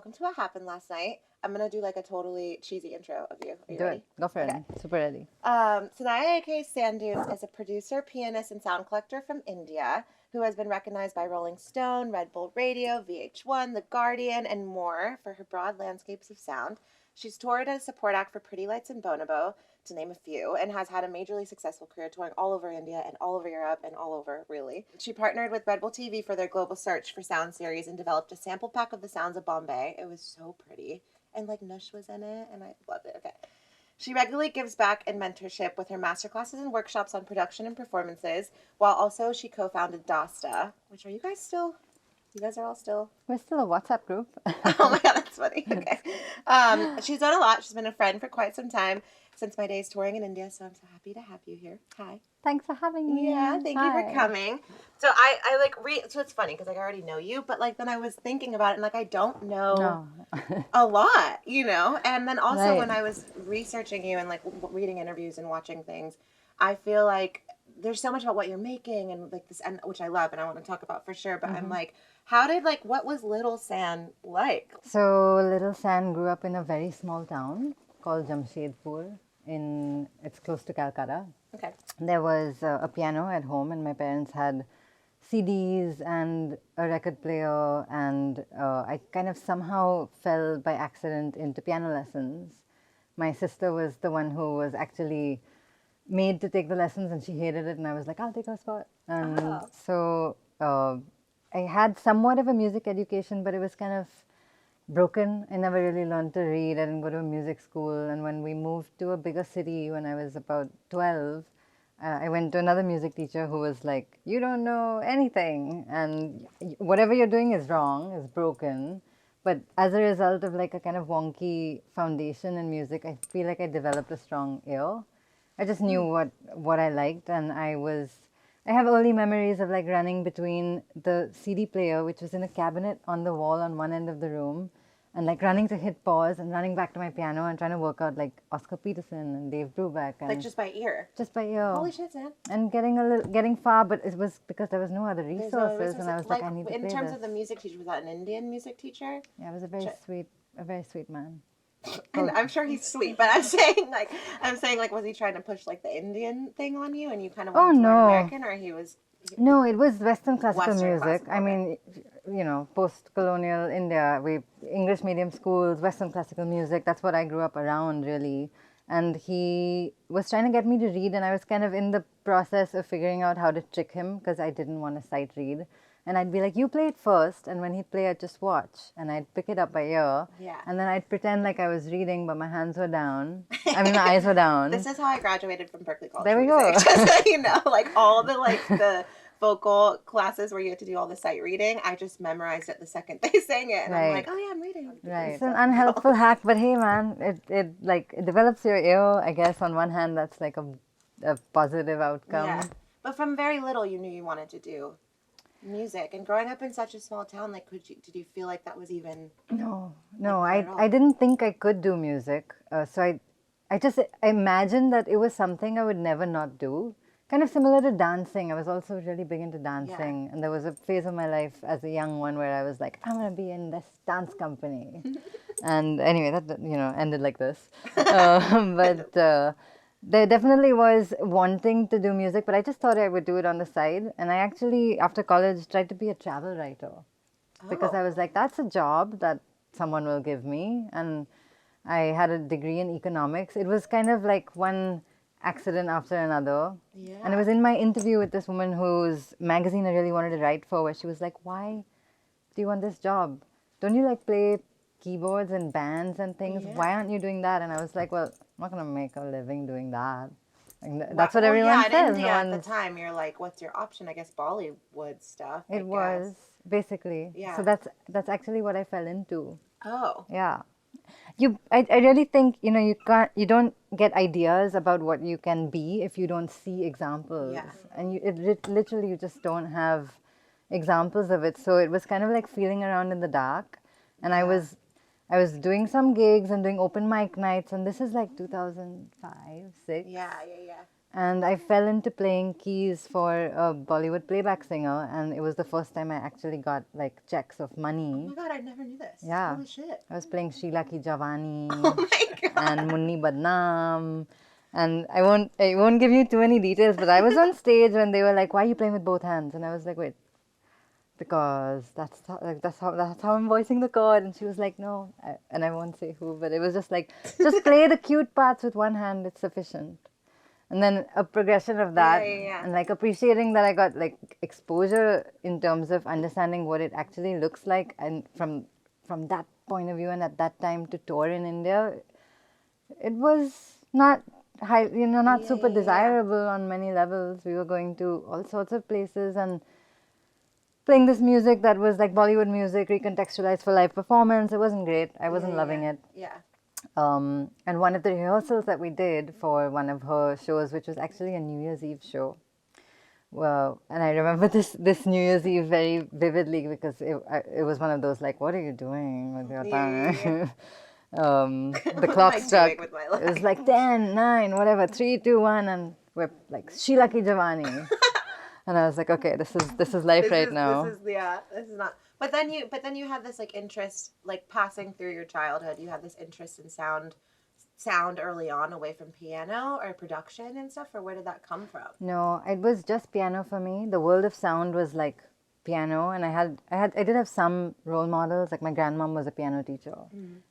welcome to What Happened Last Night. I'm gonna do like a totally cheesy intro of you. Are you Do ready? it. Go for it. Okay. Super ready. Sanaya aka Sandune is a producer, pianist, and sound collector from India who has been recognized by Rolling Stone, Red Bull Radio, VH1, The Guardian, and more for her broad landscapes of sound. She's toured as support act for Pretty Lights and Bonobo, to name a few, and has had a majorly successful career touring all over India and all over Europe and all over, really. She partnered with Red Bull TV for their global search for sound series and developed a sample pack of the sounds of Bombay. It was so pretty. And like Nush was in it, and I loved it. Okay. She regularly gives back in mentorship with her masterclasses and workshops on production and performances, while also she co-founded Dasta, which are you guys still? You guys are all still? We're still a WhatsApp group. Oh my god, that's funny. Okay. She's done a lot. She's been a friend for quite some time since my days touring in India, so I'm so happy to have you here. Hi. Thanks for having me. Yeah, thank you for coming. So I like so it's funny because like I already know you, but like then I was thinking about it and like I don't know a lot, and then also when I was researching you and like reading interviews and watching things, I feel like there's so much about what you're making and like this, and which I love and I want to talk about for sure, but I'm like, what was Little San like? So Little San grew up in a very small town called Jamshedpur. It's close to Calcutta. Okay. There was a piano at home, and my parents had CDs and a record player, and I kind of somehow fell by accident into piano lessons. My sister was the one who was actually made to take the lessons, and she hated it, and I was like, I'll take her spot. And so I had somewhat of a music education, but it was kind of broken. I never really learned to read. I didn't go to a music school. And when we moved to a bigger city when I was about 12, I went to another music teacher who was like, you don't know anything. And whatever you're doing is wrong, is broken. But as a result of like a kind of wonky foundation in music, I feel like I developed a strong ear. I just knew what I liked, and I have early memories of like running between the CD player, which was in a cabinet on the wall on one end of the room, and like running to hit pause and running back to my piano and trying to work out like Oscar Peterson and Dave Brubeck. And Like just by ear? Just by ear. Holy shit, Sam. And getting far, but it was because there was no other resources, and I was like I need to play in terms this. of the music teacher, was that an Indian music teacher? Yeah, it was a very sweet man. And I'm sure he's sweet, but I'm saying like, was he trying to push like the Indian thing on you, and you kind of wanted to learn American, or he was? No, it was Western classical music. Classical, I mean, post-colonial India, English medium schools, Western classical music. That's what I grew up around, really. And he was trying to get me to read, and I was kind of in the process of figuring out how to trick him because I didn't want to sight read. And I'd be like, you play it first, and when he'd play, I'd just watch. And I'd pick it up by ear. Yeah. And then I'd pretend like I was reading, but my hands were down. I mean, my eyes were down. This is how I graduated from Berklee College. There we go. Just so you know, like all the vocal classes where you had to do all the sight reading, I just memorized it the second they sang it. And I'm like, oh yeah, I'm reading. Right. It's an unhelpful hack, but hey man, it develops your ear, I guess. On one hand, that's like a positive outcome. Yeah. But from very little you knew you wanted to do music, and growing up in such a small town, like did you feel like that was even No, I didn't think I could do music. So I just imagined that it was something I would never not do. Kind of similar to dancing. I was also really big into dancing, and there was a phase of my life as a young one where I was like, I'm gonna be in this dance company. And anyway, that ended like this. But there definitely was wanting to do music, but I just thought I would do it on the side. And I actually, after college, tried to be a travel writer because I was like, that's a job that someone will give me. And I had a degree in economics. It was kind of like one accident after another. Yeah. And it was in my interview with this woman whose magazine I really wanted to write for, where she was like, why do you want this job? Don't you like play keyboards and bands and things? Yeah. Why aren't you doing that? And I was like, well, I'm not going to make a living doing that. Like, that's what everyone says. In India at the time, you're like, what's your option? I guess Bollywood stuff. It was basically. Yeah. So that's actually what I fell into. Oh. Yeah. I really think you don't get ideas about what you can be if you don't see examples. Yeah. And literally you just don't have examples of it. So it was kind of like feeling around in the dark. And I was doing some gigs and doing open mic nights, and this is like 2005, 6. Yeah. And I fell into playing keys for a Bollywood playback singer, and it was the first time I actually got like checks of Oh money. my god, I never knew this. Yeah. Holy shit. I was playing Sheila Ki Jawani Oh my god. and Munni Badnaam. And I won't give you too many details, but I was on stage when they were like, "Why are you playing with both hands?" And I was like, "Wait, because that's how I'm voicing the chord." And she was like, "No," and I won't say who, but it was just like, just play the cute parts with one hand. It's sufficient. And then a progression of that, yeah. and like appreciating that I got like exposure in terms of understanding what it actually looks like, and from that point of view, and at that time to tour in India, it was not high, not super Yeah. desirable on many levels. We were going to all sorts of places and playing this music that was like Bollywood music recontextualized for live performance. It wasn't great. I wasn't loving it. Yeah. And one of the rehearsals that we did for one of her shows, which was actually a New Year's Eve show. Well, and I remember this New Year's Eve very vividly because it was one of those like, what are you doing with your time? The clock am I struck. doing with my It was like 10, 9, whatever, 3, 2, 1, and we're like Sheila Ki Jawani. And I was like, okay, this is life right now. This is not. But then you had this like interest, like passing through your childhood. You had this interest in sound early on, away from piano or production and stuff. Or where did that come from? No, it was just piano for me. The world of sound was like piano, and I did have some role models. Like my grandmom was a piano teacher,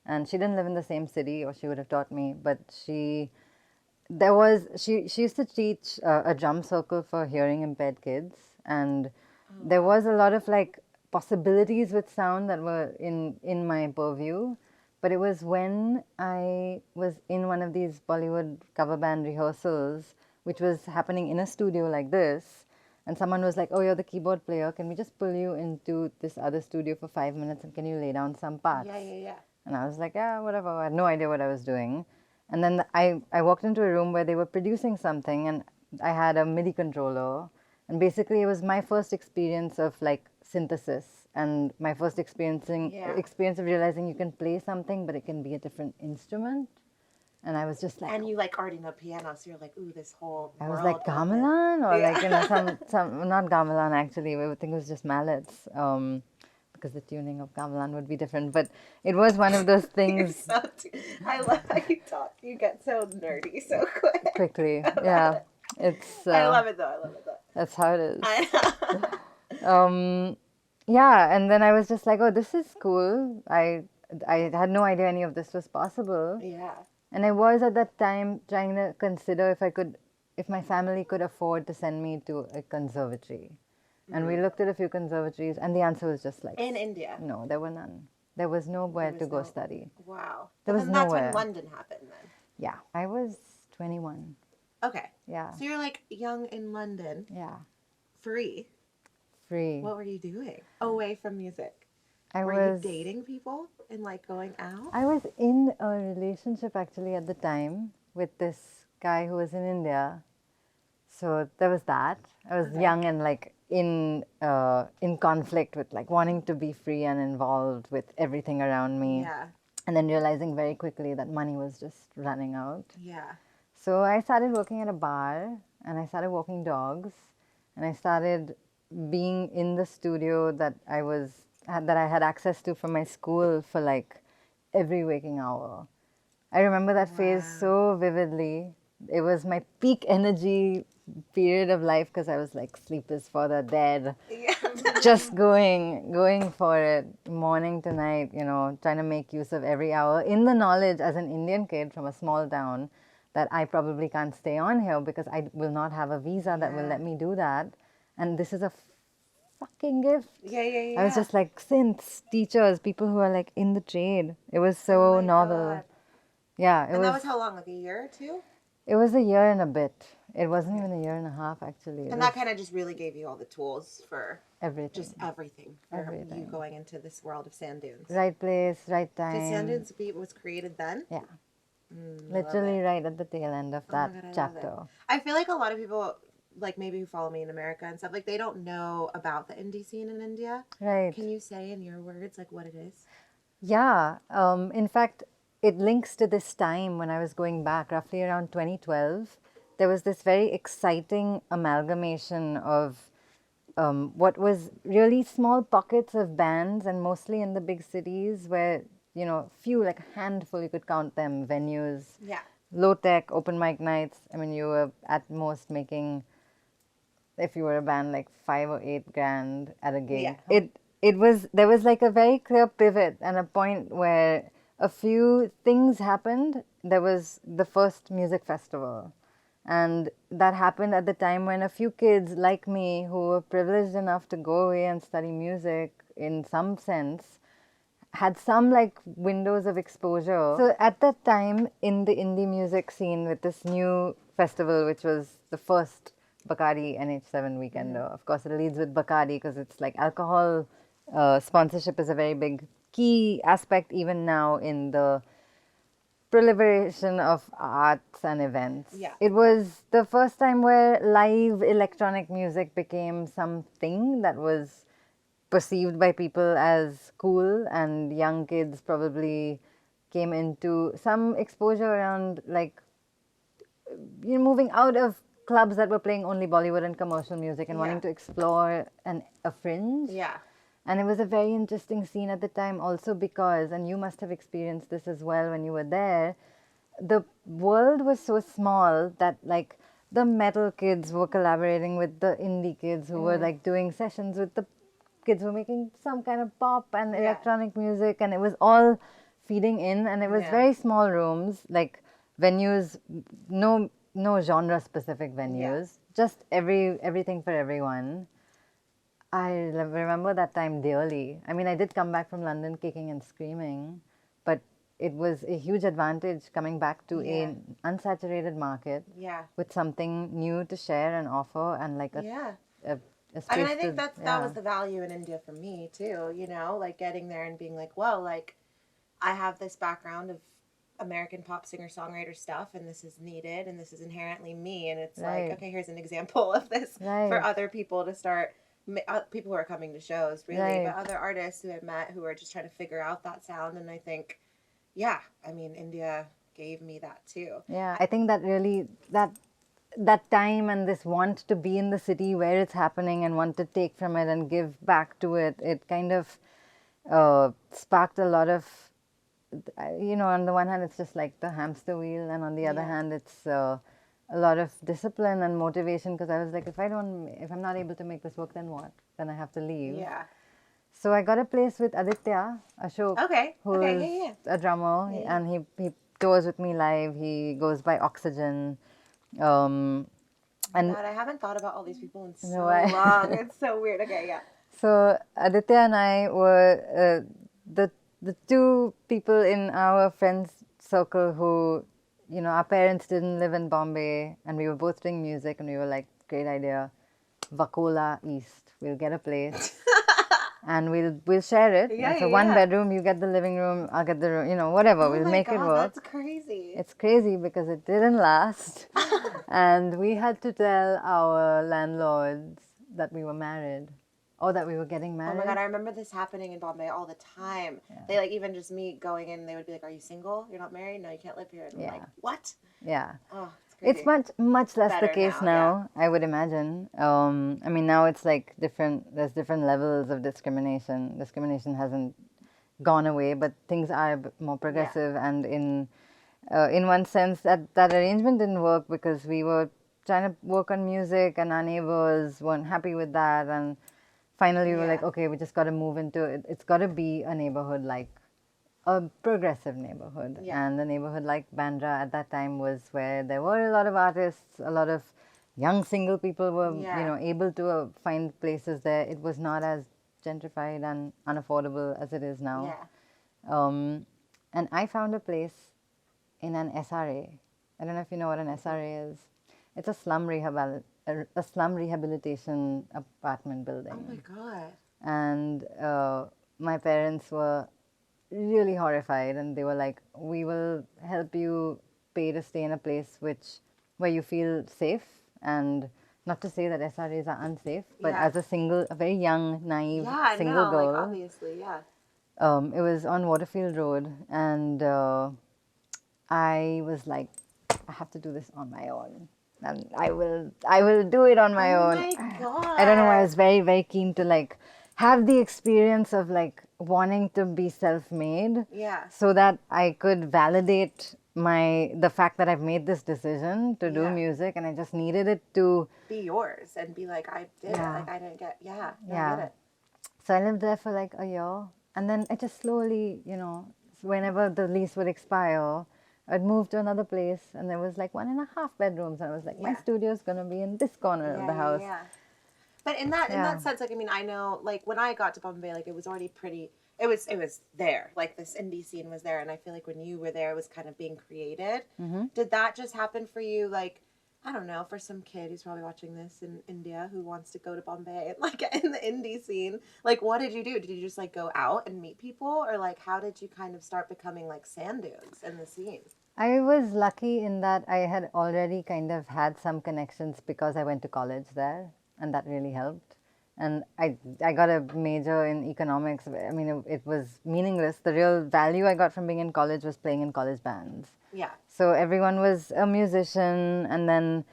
and she didn't live in the same city, or she would have taught me. But she used to teach a drum circle for hearing impaired kids, and there was a lot of like possibilities with sound that were in my purview. But it was when I was in one of these Bollywood cover band rehearsals, which was happening in a studio like this, and someone was like, "Oh, you're the keyboard player. Can we just pull you into this other studio for 5 minutes and can you lay down some parts?" Yeah. And I was like, "Yeah, whatever." I had no idea what I was doing. And then I walked into a room where they were producing something, and I had a MIDI controller. And basically, it was my first experience of like synthesis, and my first experience of realizing you can play something, but it can be a different instrument. And I was just like, And you like already know piano, so you're like, ooh, this whole. I was world like gamelan, or like some not gamelan actually. I think it was just mallets. Because the tuning of gamelan would be different, but it was one of those things. I love how you talk. You get so nerdy so quick. Quickly, yeah. It's. I love it though. That's how it is. Yeah, and then I was just like, oh, this is cool. I had no idea any of this was possible. Yeah. And I was at that time trying to consider if my family could afford to send me to a conservatory. And we looked at a few conservatories, and the answer was just like... In India? No, there were none. There was nowhere to go study. Wow. There was that's nowhere. when London happened then? Yeah, I was 21. Okay. Yeah. So you're like young in London. Yeah. Free. What were you doing away from music? Were you dating people and like going out? I was in a relationship actually at the time with this guy who was in India. So there was that. I was young and like in conflict with like wanting to be free and involved with everything around me. Yeah. And then realizing very quickly that money was just running out. Yeah. So I started working at a bar, and I started walking dogs, and I started being in the studio that I had access to from my school for like every waking hour. I remember that phase so vividly. It was my peak energy period of life because I was like, sleep is for the dead. Yeah. Just going for it, morning to night, trying to make use of every hour in the knowledge as an Indian kid from a small town that I probably can't stay on here because I will not have a visa that will let me do that. And this is a fucking gift. Yeah. I was just like, synths, teachers, people who are like in the trade. It was so novel. God. Yeah. That was how long? Like a year or two? It was a year and a bit. It wasn't even a year and a half, actually. And that kind of just really gave you all the tools for everything. Just everything. For you going into this world of sand dunes. Right place, right time. Did Sand Dunes was created then? Yeah. Literally right at the tail end of that chapter. I feel like a lot of people, like maybe who follow me in America and stuff, like they don't know about the indie scene in India. Right. Can you say in your words like what it is? Yeah. In fact, it links to this time when I was going back, roughly around 2012. there was this very exciting amalgamation of what was really small pockets of bands, and mostly in the big cities where, few, like a handful, you could count them, venues, Yeah. low tech, open mic nights. I mean, you were at most making, if you were a band, like 5 or 8 grand at a gig. Yeah. There was like a very clear pivot and a point where a few things happened. There was the first music festival, and that happened at the time when a few kids like me, who were privileged enough to go away and study music in some sense, had some like windows of exposure. So at that time in the indie music scene, with this new festival, which was the first Bacardi NH7 Weekender. Of course, it leads with Bacardi because it's like alcohol sponsorship is a very big key aspect even now in the proliferation of arts and events. Yeah. It was the first time where live electronic music became something that was perceived by people as cool, and young kids probably came into some exposure around, like, moving out of clubs that were playing only Bollywood and commercial music and wanting to explore a fringe. Yeah. And it was a very interesting scene at the time also because, and you must have experienced this as well when you were there, the world was so small that like the metal kids were collaborating with the indie kids who were like doing sessions with the kids who were making some kind of pop and electronic music, and it was all feeding in, and it was very small rooms, like venues, no genre specific venues, just everything for everyone. I remember that time dearly. I mean, I did come back from London kicking and screaming, but it was a huge advantage coming back to an unsaturated market with something new to share and offer, and like a space I mean, I think that was the value in India for me too, like getting there and being like, well, like I have this background of American pop singer-songwriter stuff, and this is needed, and this is inherently me, and it's like, okay, here's an example of this for other people to start, people who are coming to shows, really, but other artists who I've met who are just trying to figure out that sound, and I think, I mean, India gave me that too. Yeah, I think that really, that time and this want to be in the city where it's happening and want to take from it and give back to it, it kind of sparked a lot of, on the one hand, it's just like the hamster wheel, and on the other hand, it's a lot of discipline and motivation, because I was like, if I'm not able to make this work, then what? Then I have to leave. Yeah. So I got a place with Aditya Ashok, who's a drummer, and he tours with me live. He goes by Oxygen. And God, I haven't thought about all these people in so long. It's so weird. Okay, yeah. So Aditya and I were the two people in our friends circle who, our parents didn't live in Bombay, and we were both doing music, and we were like, great idea, Vakola East. We'll get a place. And we'll share it. So one bedroom, you get the living room, I'll get the room, whatever. We'll make it work. That's crazy. It's crazy because it didn't last. And we had to tell our landlords that we were married, or that we were getting married. Oh my God, I remember this happening in Bombay all the time. Yeah. They like, even just me going in, they would be like, are you single? You're not married? No, you can't live here. And I'm like, what? Yeah. Oh, it's crazy. It's much less the case now, I would imagine. I mean, now it's like there's different levels of discrimination. Discrimination hasn't gone away, but things are more progressive. And in one sense, that arrangement didn't work because we were trying to work on music, and our neighbors weren't happy with that. And finally, we were like, okay, we just got to move into it. It's got to be a neighborhood like a progressive neighborhood. And the neighborhood like Bandra at that time was where there were a lot of artists, a lot of young single people were, able to find places there. It was not as gentrified and unaffordable as it is now. And I found a place in an SRA. I don't know if you know what an SRA is. It's a slum rehabilitation apartment building. Oh my God. And my parents were really horrified, and they were like, we will help you pay to stay in a place where you feel safe. And not to say that SRAs are unsafe, but as a very young, naive single girl. Like, obviously, it was on Waterfield Road, and I was like, I have to do this on my own. and I will do it on my Oh own. my I don't know why I God. was very, very keen to like have the experience of like wanting to be self-made Yeah. so that I could validate the fact that I've made this decision to do Yeah. music, and I just needed it to. Be yours and be like, I did it. Yeah. Like, I didn't get, yeah. No, I Yeah. get it. So I lived there for like a year, and then I just slowly, whenever the lease would expire, I'd move to another place, and there was like 1.5 bedrooms, and I was like, my Yeah. studio's gonna be in this corner of the house. Yeah. But in that Yeah. sense, like, I mean, I know, like, when I got to Bombay, like, it was already pretty. It was there. Like, this indie scene was there, and I feel like when you were there, it was kind of being created. Mm-hmm. Did that just happen for you? Like, I don't know, for some kid who's probably watching this in India who wants to go to Bombay and like get in the indie scene, like, what did you do? Did you just like go out and meet people, or like how did you kind of start becoming like sand dunes in the scene? I was lucky in that I had already kind of had some connections because I went to college there, and that really helped. And I got a major in economics. I mean, it was meaningless. The real value I got from being in college was playing in college bands. Yeah. So everyone was a musician, and then,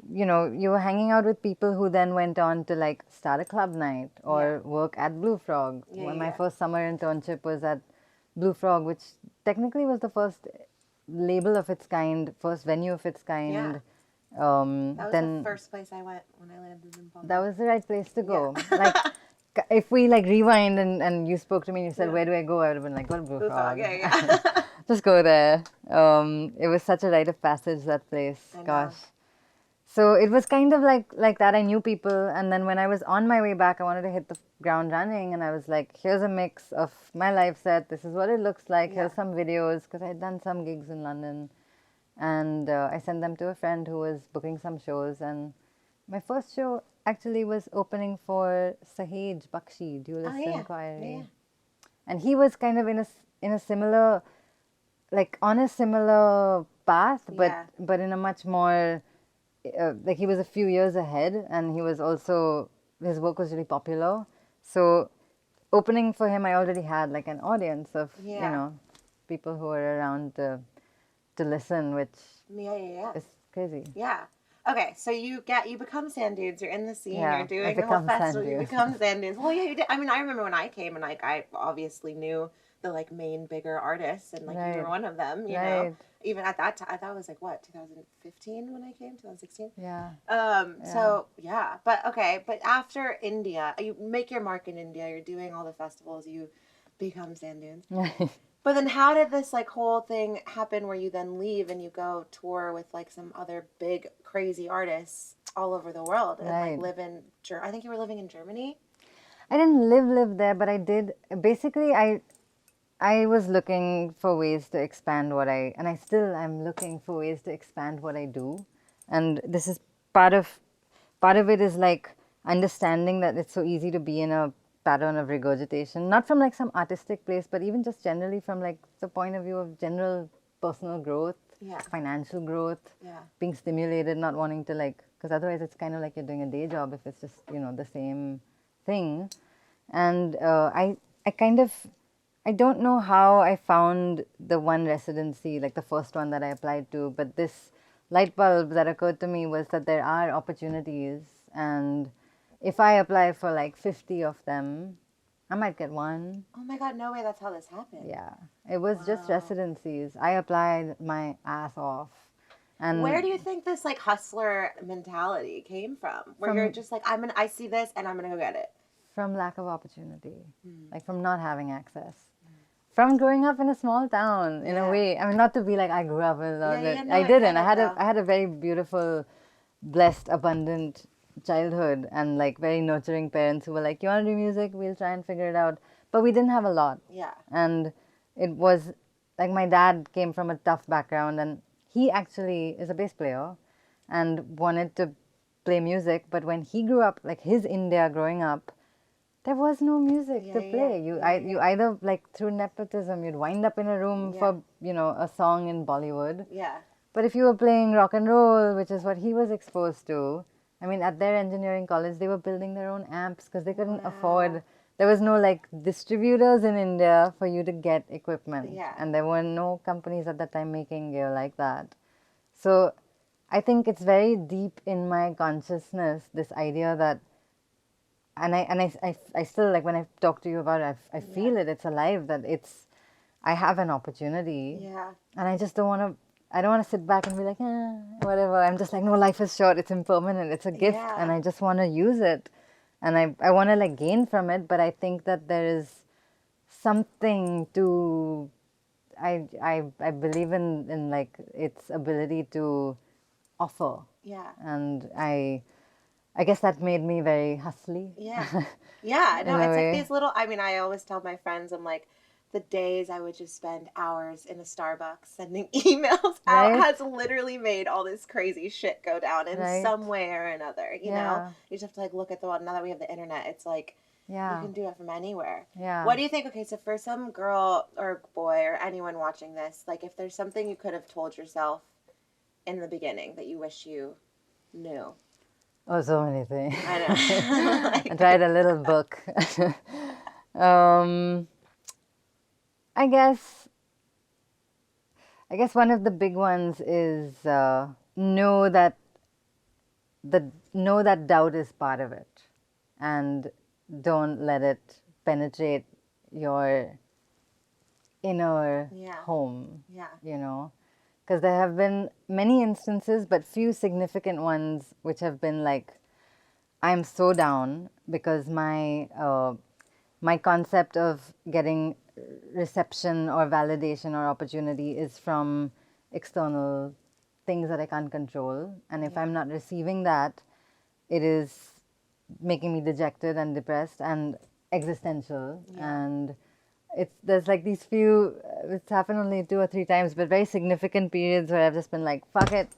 you were hanging out with people who then went on to like start a club night or work at Blue Frog. Yeah, My yeah. first summer internship was at Blue Frog, which technically was the first label of its kind, first venue of its kind. That was Then the first place I went when I landed in Bombay. that was the right place to go. Like, if we like rewind and you spoke to me and you said, "Where do I go?" I would have been like, "Go to Blue Blue Frog." Frog, yeah. Just go there. It was such a rite of passage, that place. I know. Gosh. So it was kind of like that. I knew people, and then when I was on my way back, I wanted to hit the ground running, and I was like, "Here's a mix of my live set. This is what it looks like. Yeah. Here's some videos," because I had done some gigs in London, and I sent them to a friend who was booking some shows. And my first show actually was opening for Sahej Bakshi, Duelist Inquiry, Yeah. and he was kind of in a similar, like on a similar path, but in a much more like he was a few years ahead, and he was also, his work was really popular. So opening for him, I already had like an audience of people who were around to listen, which Yeah. is crazy. Yeah. Okay, so you become sand dunes. You're in the scene. Yeah, You're I doing the whole become sand festival. You dunes. become sand dunes. Well, yeah, you did. I mean, I remember when I came and like I obviously knew the like main bigger artists, and like you were Right. one of them. You know, Right. even at that time, I thought it was like what 2015 when I came, 2016. Yeah. So yeah, but okay, but after India, you make your mark in India. You're doing all the festivals. You become sand dunes. But then how did this like whole thing happen where you then leave and you go tour with like some other big crazy artists all over the world and like Right. live in I think you were living in Germany? I didn't live there, but I did. Basically, I was looking for ways to expand and I still am looking for ways to expand what I do. And this is part of it is like understanding that it's so easy to be in a pattern of regurgitation, not from like some artistic place, but even just generally from like the point of view of general personal growth, Yeah. financial growth, Yeah. being stimulated, not wanting to like, because otherwise it's kind of like you're doing a day job if it's just, the same thing. And I kind of, I don't know how I found the one residency, like the first one that I applied to, but this light bulb that occurred to me was that there are opportunities, and if I apply for like 50 of them, I might get one. Oh my god, no way, that's how this happened. Yeah, it was just residencies. I applied my ass off. And Where do you think this like hustler mentality came from? Where you're just like, I see this and I'm gonna go get it. from lack of opportunity, like from not having access. From growing up in a small town, in a way. I mean, not to be like I grew up in. no, I I didn't. get it, though. I had a very beautiful, blessed, abundant childhood, and like very nurturing parents who were like, "You want to do music? We'll try and figure it out." But we didn't have a lot. Yeah. And it was like my dad came from a tough background, and he actually is a bass player, and wanted to play music. But when he grew up, like his India growing up, there was no music to play. You either like through nepotism you'd wind up in a room for a song in Bollywood. Yeah. But if you were playing rock and roll, which is what he was exposed to, I mean, at their engineering college they were building their own amps because they couldn't afford. There was no like distributors in India for you to get equipment, Yeah. and there were no companies at that time making gear like that. So I think it's very deep in my consciousness, this idea that, I still, like, when I talk to you about it, I feel it, it's alive, that I have an opportunity. Yeah. And I just I don't want to sit back and be like, whatever. I'm just like, no, life is short, it's impermanent, it's a gift, and Yeah. I just want to use it. And I want to, like, gain from it, but I think that there is something to, I believe in like its ability to offer. Yeah. And I guess that made me very hustly. Yeah. Yeah. In No, a it's like way. these little, I mean, I always tell my friends, I'm like, the days I would just spend hours in a Starbucks sending emails out Right? has literally made all this crazy shit go down in Right. some way or another, you know? Yeah. You just have to like look at the one. Now that we have the internet, it's like you Yeah. can do it from anywhere. Yeah. What do you think? Okay, so for some girl or boy or anyone watching this, like if there's something you could have told yourself in the beginning that you wish you knew. Oh, so many things. I know. I Like, tried a little book. um, I guess one of the big ones is know that doubt is part of it, and don't let it penetrate your inner Yeah. home. yeah. You know, because there have been many instances, but few significant ones, which have been like, I'm so down because my concept of getting reception or validation or opportunity is from external things that I can't control, and if Yeah. I'm not receiving that, it is making me dejected and depressed and existential. Yeah. And there's like these few, it's happened only 2 or 3 times, but very significant periods where I've just been like, fuck it,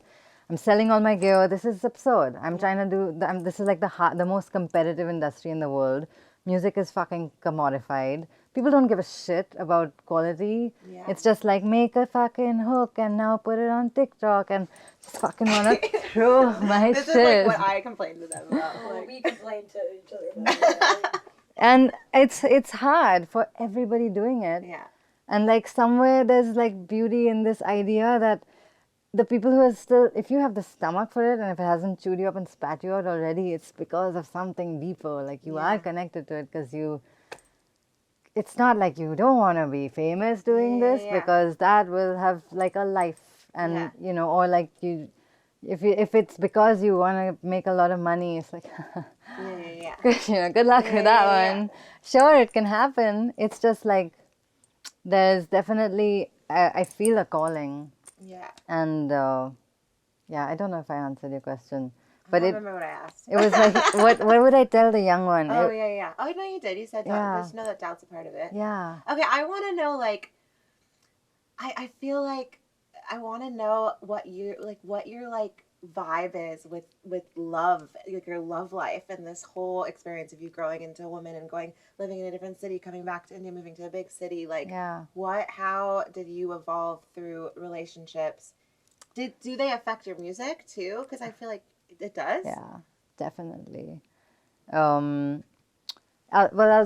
I'm selling all my gear, this is absurd, I'm trying to do this is like the most competitive industry in the world. Music is fucking commodified, people don't give a shit about quality. Yeah. It's just like, make a fucking hook and now put it on TikTok, and just fucking wanna throw my This shit. is like what I complained to them about. Well, Like, we complain to each other about that. And it's hard for everybody doing it. yeah. And like somewhere there's like beauty in this idea that the people who are still, if you have the stomach for it and if it hasn't chewed you up and spat you out already, it's because of something deeper. Like you are Yeah. connected to it because it's not like you don't want to be famous doing this, Yeah. because that will have like a life. And Yeah. you know, or like if it's because you want to make a lot of money, it's like Yeah. good luck with that Yeah. one. Sure, it can happen. It's just like there's definitely I feel a calling, Yeah. and yeah, I don't know if I answered your question, I but don't it remember what I asked. was like what would I tell the young one? Oh, yeah. Oh, no, you did. You said doubt. Yeah. Just know that doubt's a part of it. Yeah, Okay, I want to know, like, I feel like I want to know what your vibe is with love, like your love life and this whole experience of you growing into a woman and living in a different city, coming back to India, moving to a big city. Like, yeah. how did you evolve through relationships? Do they affect your music too? Because I feel like it does. Yeah, definitely. I'll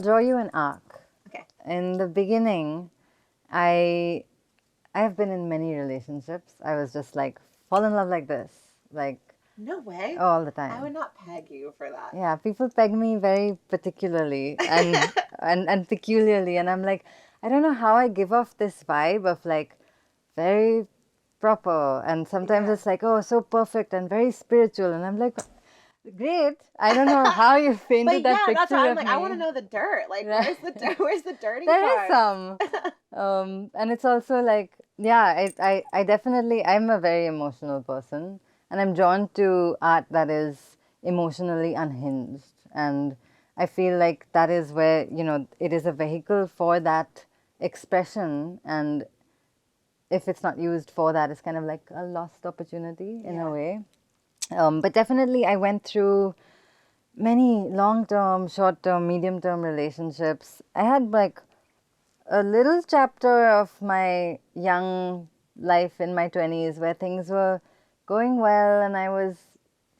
draw you an arc. Okay. In the beginning, I have been in many relationships. I was just like, fall in love like this, like No way. all the time. I would not peg you for that. Yeah, people peg me very particularly and and peculiarly, and I'm like, I don't know how I give off this vibe of like very proper, and sometimes Yeah. it's like, oh, so perfect and very spiritual, and I'm like, great. I don't know how you painted But that yeah, picture that's why I'm of like, me. I want to know the dirt. Like, Right. where's the dirty There part? is some. And it's also like, yeah, I definitely, I'm a very emotional person, and I'm drawn to art that is emotionally unhinged. And I feel like that is where, you know, it is a vehicle for that expression. And if it's not used for that, it's kind of like a lost opportunity in Yeah. a way. But definitely, I went through many long-term, short-term, medium-term relationships. I had like a little chapter of my young life in my 20s where things were going well and I was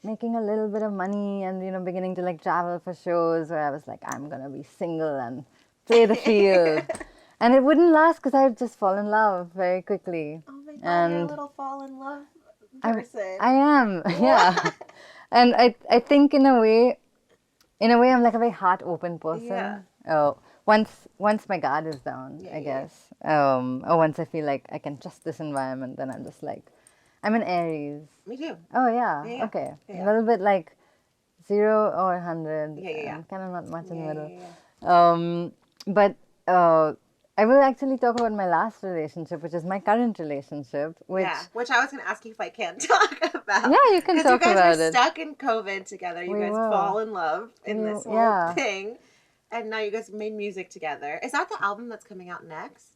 making a little bit of money and, you know, beginning to like travel for shows, where I was like, I'm gonna be single and play the field. And it wouldn't last because I would just fall in love very quickly. Oh my god, you're a And little fall in love person. I am, yeah. And I think in a way, I'm like a very heart open person. Yeah. Once my guard is down, Yeah, I yeah. guess. Or once I feel like I can trust this environment, then I'm just like, I'm an Aries. Me too. Oh yeah, Yeah, yeah. okay. Yeah. A little bit like 0 or 100. Yeah, yeah, yeah. Kind of not much in the Yeah, middle. yeah, But I will actually talk about my last relationship, which is my current relationship, which yeah. Which I was going to ask you if I can talk about. Yeah, you can Because you talk guys about were it. stuck in COVID together. You We guys were. fall in love in We- this whole yeah. thing. And now you guys made music together. Is that the album that's coming out next?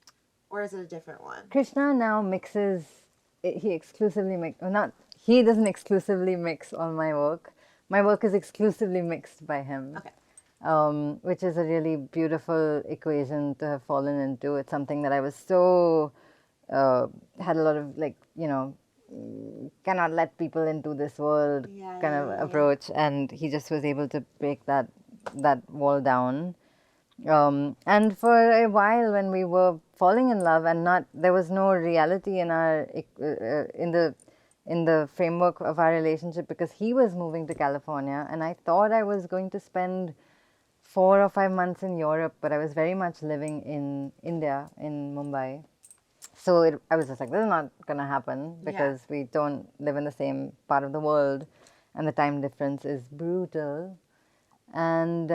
Or is it a different one? Krishna now mixes. He exclusively mix. Not he doesn't exclusively mix all my work. My work is exclusively mixed by him. Okay. Which is a really beautiful equation to have fallen into. It's something that I was so had a lot of cannot let people into this world Yeah, kind yeah, of yeah, yeah. approach, and he just was able to break that wall down. And for a while, when we were falling in love, and there was no reality in our in the framework of our relationship, because he was moving to California, and I thought I was going to spend 4 or 5 months in Europe, but I was very much living in India, in Mumbai. So I was just like, this is not going to happen, because we don't live in the same part of the world, and the time difference is brutal. And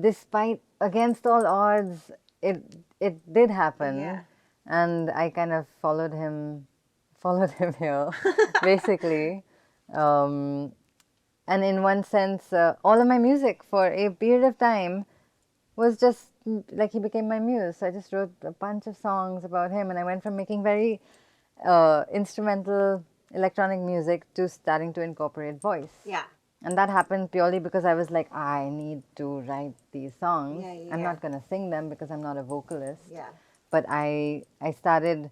despite, against all odds, it did happen. Yeah. And I kind of followed him here, basically. And in one sense, all of my music for a period of time was just like he became my muse. So I just wrote a bunch of songs about him, and I went from making very instrumental electronic music to starting to incorporate voice. Yeah. And that happened purely because I was like, I need to write these songs. Yeah, yeah, I'm yeah. not going to sing them because I'm not a vocalist. Yeah. But I started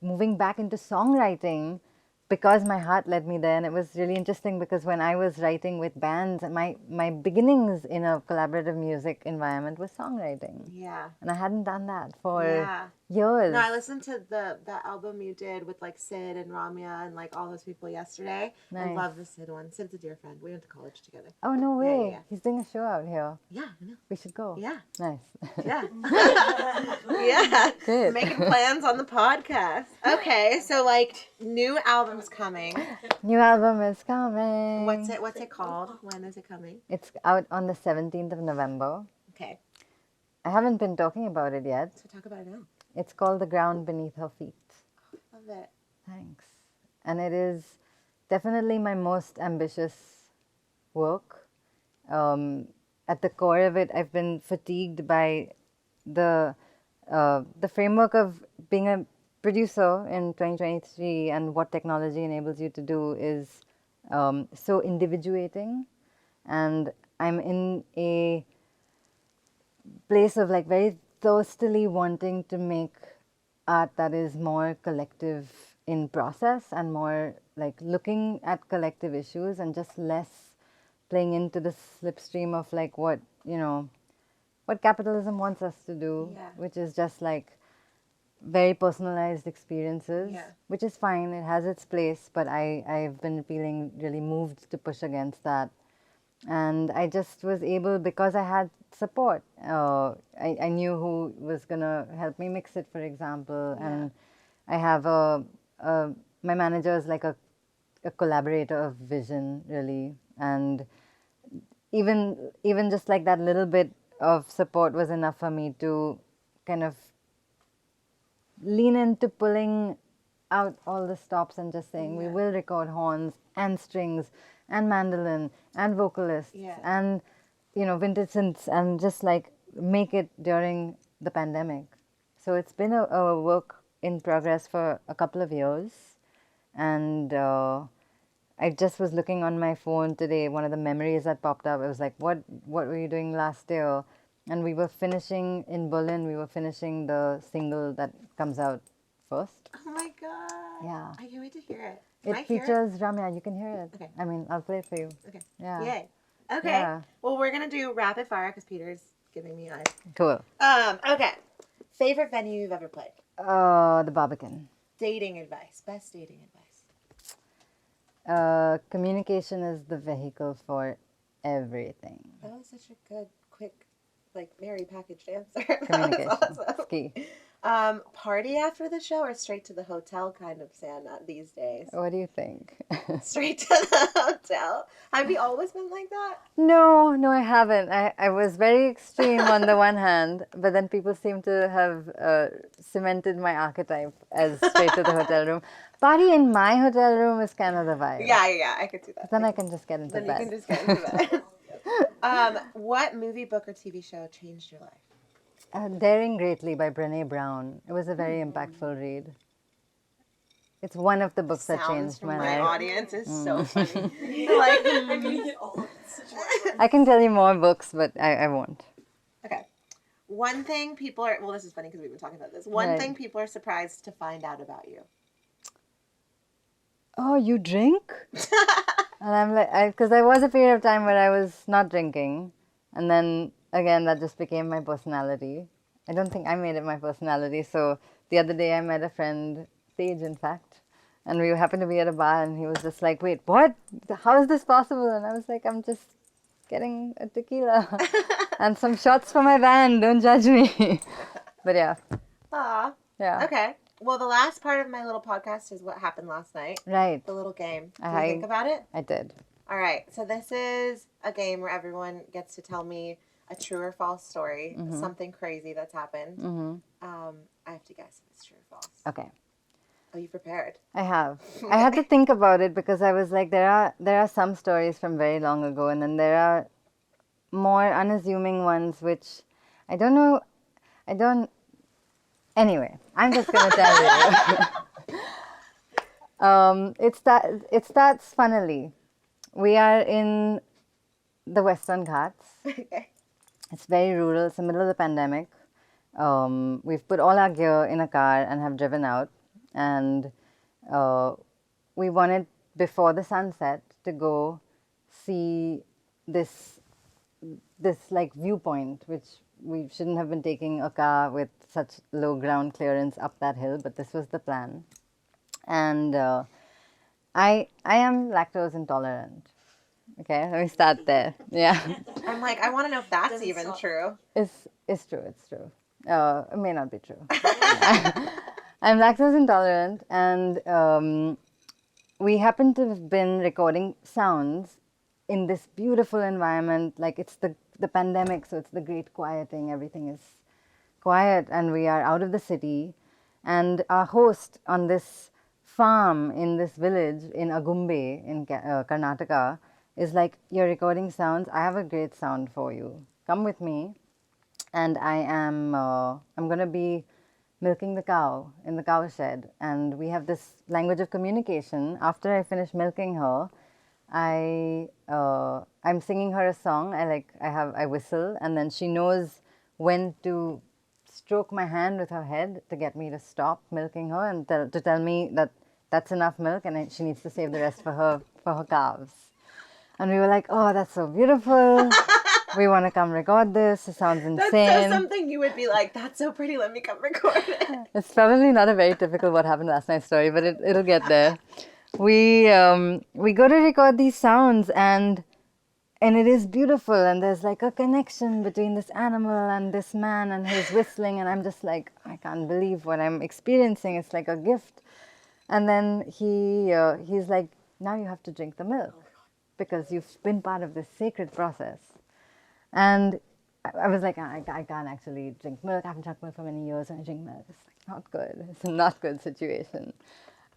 moving back into songwriting because my heart led me there. And it was really interesting because when I was writing with bands, my beginnings in a collaborative music environment was songwriting. Yeah. And I hadn't done that for Yeah. years. No, I listened to the album you did with like Sid and Ramya and like all those people yesterday. I Nice. love the Sid one. Sid's a dear friend. We went to college together. Oh, no Yeah, way. yeah, yeah. He's doing a show out here. Yeah, I know. We should go. Yeah. Nice. Yeah. Yeah. Good. Making plans on the podcast. Okay, so like new album's coming. New album is coming. What's it called? When is it coming? It's out on the 17th of November. Okay. I haven't been talking about it yet. So talk about it now. It's called The Ground Beneath Her Feet. Love it. Thanks. And it is definitely my most ambitious work. At the core of it, I've been fatigued by the framework of being a producer in 2023, and what technology enables you to do is so individuating. And I'm in a place of like very thirstily wanting to make art that is more collective in process, and more like looking at collective issues, and just less playing into the slipstream of like what capitalism wants us to do, Yeah. which is just like very personalized experiences, Yeah. which is fine. It has its place, but I've been feeling really moved to push against that. And I just was able, because I had support. I knew who was going to help me mix it, for example. Yeah. And I have my manager is like a collaborator of vision, really. And even just like that little bit of support was enough for me to kind of lean into pulling out all the stops and just saying, we will record horns and strings and mandolin and vocalists and vintage synths, and just like make it during the pandemic. So it's been a work in progress for a couple of years. And I just was looking on my phone today, one of the memories that popped up, it was like, what were you doing last year? And we were finishing in Berlin, we were finishing the single that comes out first. Oh my god. Yeah. I can't wait to hear it. Can I It hear features Ramya, you can hear it. Okay. I mean, I'll play it for you. Okay. Yeah. Yay. Okay. Yeah. Well, we're gonna do rapid fire because Peter's giving me eyes. Cool. Okay. Favorite venue you've ever played? The Barbican. Dating advice. Best dating advice. Communication is the vehicle for everything. That was such a good, quick, like very packaged answer. That was Communication. awesome. It's key. Party after the show or straight to the hotel kind of Santa these days? What do you think? Straight to the hotel. Have you always been like that? No, I haven't. I was very extreme on the one hand, but then people seem to have cemented my archetype as straight to the hotel room. Party in my hotel room is kind of the vibe. Yeah, I could see that. Then I can just get into Then bed. you can just get into bed. What movie, book, or TV show changed your life? Daring Greatly by Brené Brown. It was a very impactful read. It's one of the books that Sounds changed from my my life. audience is so funny. Like, I mean, you get all of the situation. I can tell you more books, but I won't. okay. One thing people are, well, this is funny because we've been talking about this. One Right. thing people are surprised to find out about you. Oh, you drink? And I'm like, because there was a period of time where I was not drinking, and then again that just became my personality. I don't think I made it my personality. So the other day I met a friend, Sage, in fact, and we happened to be at a bar, and he was just like, "Wait, what? How is this possible?" And I was like, "I'm just getting a tequila and some shots for my band. Don't judge me." But yeah, Aw. yeah, Okay. Well, the last part of my little podcast is what happened last night. right. The little game. Do you I- think about it? I did. All right. So this is a game where everyone gets to tell me a true or false story, something crazy that's happened. Hmm. I have to guess if it's true or false. Okay. Are you prepared? I have. I had to think about it because I was like, there are some stories from very long ago, and then there are more unassuming ones which I don't know. I don't. Anyway, I'm just gonna tell you. It starts funnily. We are in the Western Ghats. Okay. It's very rural. It's the middle of the pandemic. We've put all our gear in a car and have driven out. And we wanted, before the sunset, to go see this like viewpoint, which we shouldn't have been taking a car with such low ground clearance up that hill, but this was the plan. And I am lactose intolerant. Okay, let me start there. Yeah. I'm like, I want to know if that's Doesn't even stop. true. It's true. It may not be true. I'm lactose intolerant, and we happen to have been recording sounds in this beautiful environment. Like it's the pandemic, so it's the great quieting. Everything is quiet, and we are out of the city. And our host on this farm in this village in Agumbe in Karnataka is like, "You're recording sounds. I have a great sound for you. Come with me." And I'm going to be milking the cow in the cow shed, and we have this language of communication. After I finish milking her, I'm singing her a song. I whistle, and then she knows when to stroke my hand with her head to get me to stop milking her and to tell me that that's enough milk, and she needs to save the rest for her calves. And we were like, "Oh, that's so beautiful. We want to come record this. It sounds That's insane." so something you would be like, that's so pretty, let me come record it. It's probably not a very typical what happened last night story, but it'll get there. We go to record these sounds, and it is beautiful, and there's like a connection between this animal and this man and his whistling, and I'm just like, I can't believe what I'm experiencing. It's like a gift. And then he's like, "Now you have to drink the milk because you've been part of this sacred process." And I was like, I can't actually drink milk. I haven't drunk milk for many years, and I drink milk. It's like not good. It's a not good situation.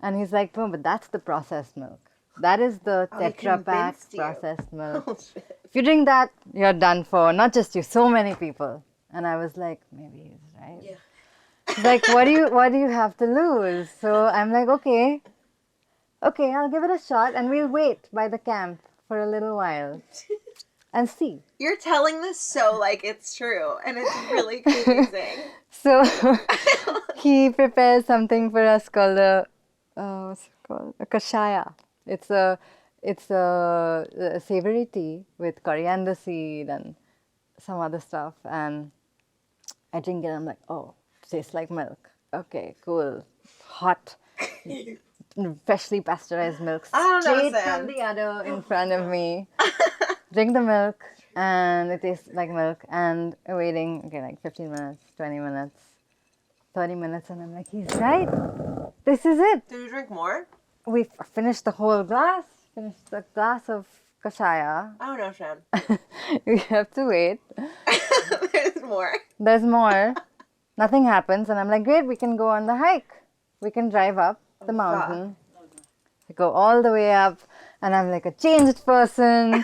And he's like, "No, but that's the processed milk. That is the Oh, he Tetra Pak convinced you. processed milk. Oh, shit. If you drink that, you're done for. Not just you, so many people." And I was like, maybe he's right. Yeah. He's like, what do you have to lose? So I'm like, okay, I'll give it a shot, and we'll wait by the camp for a little while and see. You're telling this so like it's true, and it's really confusing. So he prepares something for us called what's it called? A kashaya. It's a savory tea with coriander seed and some other stuff. And I drink it. I'm like, oh, tastes like milk. Okay, cool. Hot. freshly pasteurized milk I don't know, straight Sam. from the udder in front of me. Drink the milk, and it tastes like milk. And waiting, okay, like 15 minutes, 20 minutes, 30 minutes, and I'm like, he's right. This is it. Did you drink more? We finished the whole glass. Finished the glass of kashaya. I don't know, Shan. We have to wait. There's more. There's more. Nothing happens, and I'm like, great, we can go on the hike. We can drive up the mountain. We go all the way up, and I'm like a changed person,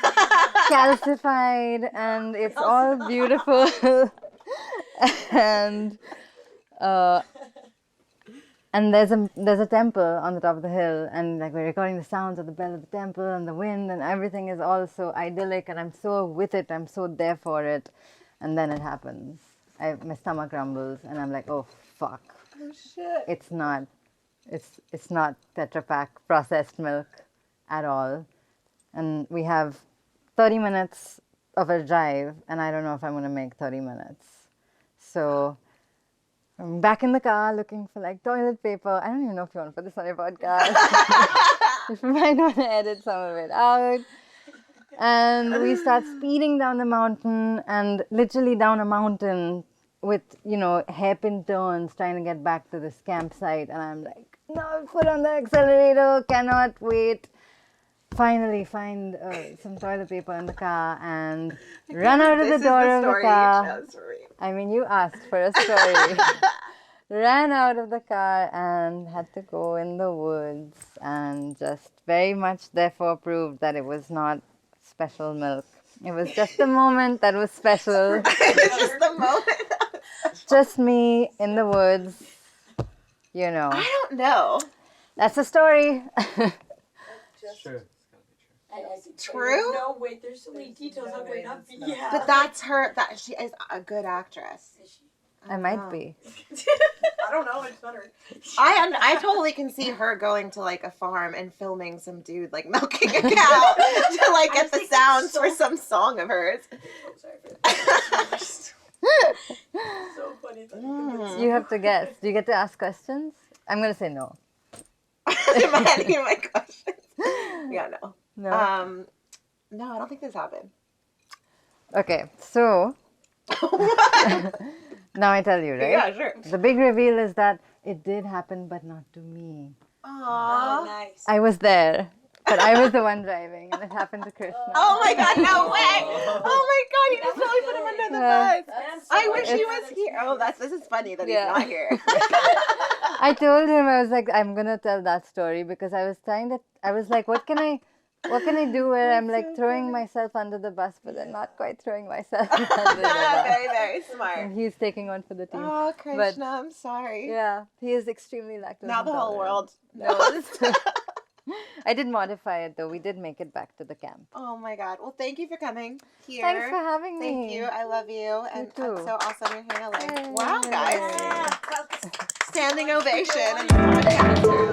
calcified, and it's all beautiful. and there's a temple on the top of the hill, and like we're recording the sounds of the bell of the temple and the wind, and everything is all so idyllic, and I'm so with it. I'm so there for it, and then it happens. My stomach rumbles, and I'm like, oh fuck. Oh shit. It's not Tetra Pak processed milk at all. And we have 30 minutes of a drive, and I don't know if I'm going to make 30 minutes. So I'm back in the car looking for like toilet paper. I don't even know if you want to put this on your podcast. You might want to edit some of it out. And we start speeding down the mountain, and literally down a mountain with, hairpin turns, trying to get back to this campsite. And I'm like, no, foot on the accelerator, cannot wait. Finally find some toilet paper in the car and run out of the door of the car. I mean, you asked for a story. Ran out of the car and had to go in the woods, and just very much therefore proved that it was not special milk. It was just the moment that was special. It's just the moment. Just me in the woods, I don't know. That's the story. True. True? No, wait, there's so many details. How could it not be? Yeah. But that's her. That she is a good actress. Is she? I might be. I don't know. It's better. I totally can see her going to like a farm and filming some dude like milking a cow to like get the think sounds that's for so- some song of hers. Oh, sorry for that. So funny. You have to guess. Do you get to ask questions? I'm going to say no. Am I any of my questions? Yeah, no. No. No, I don't think this happened. Okay, so now I tell you, right? Yeah, sure. The big reveal is that it did happen, but not to me. Oh, Aww. nice. I was there, but I was the one driving, and it happened to Krishna. Oh my god, no way! Oh my god, you just totally put him under the bus. That's I so wish he funny. was here. Oh, this is funny that Yeah. he's not here. I told him, I was like, I'm gonna tell that story because I was like, what can I do where I'm like throwing myself under the bus, but then not quite throwing myself under the bus. Very, very smart. And he's taking on for the team. Oh, Krishna, I'm sorry. Yeah, he is extremely lactose Now the whole intolerant. world knows. I did modify it though. We did make it back to the camp. Oh my god. Well, thank you for coming here. Thanks for having me. Thank you. I love you. And it's too. so awesome you're here in LA. Yay. Wow, guys. Standing ovation in the podcast room.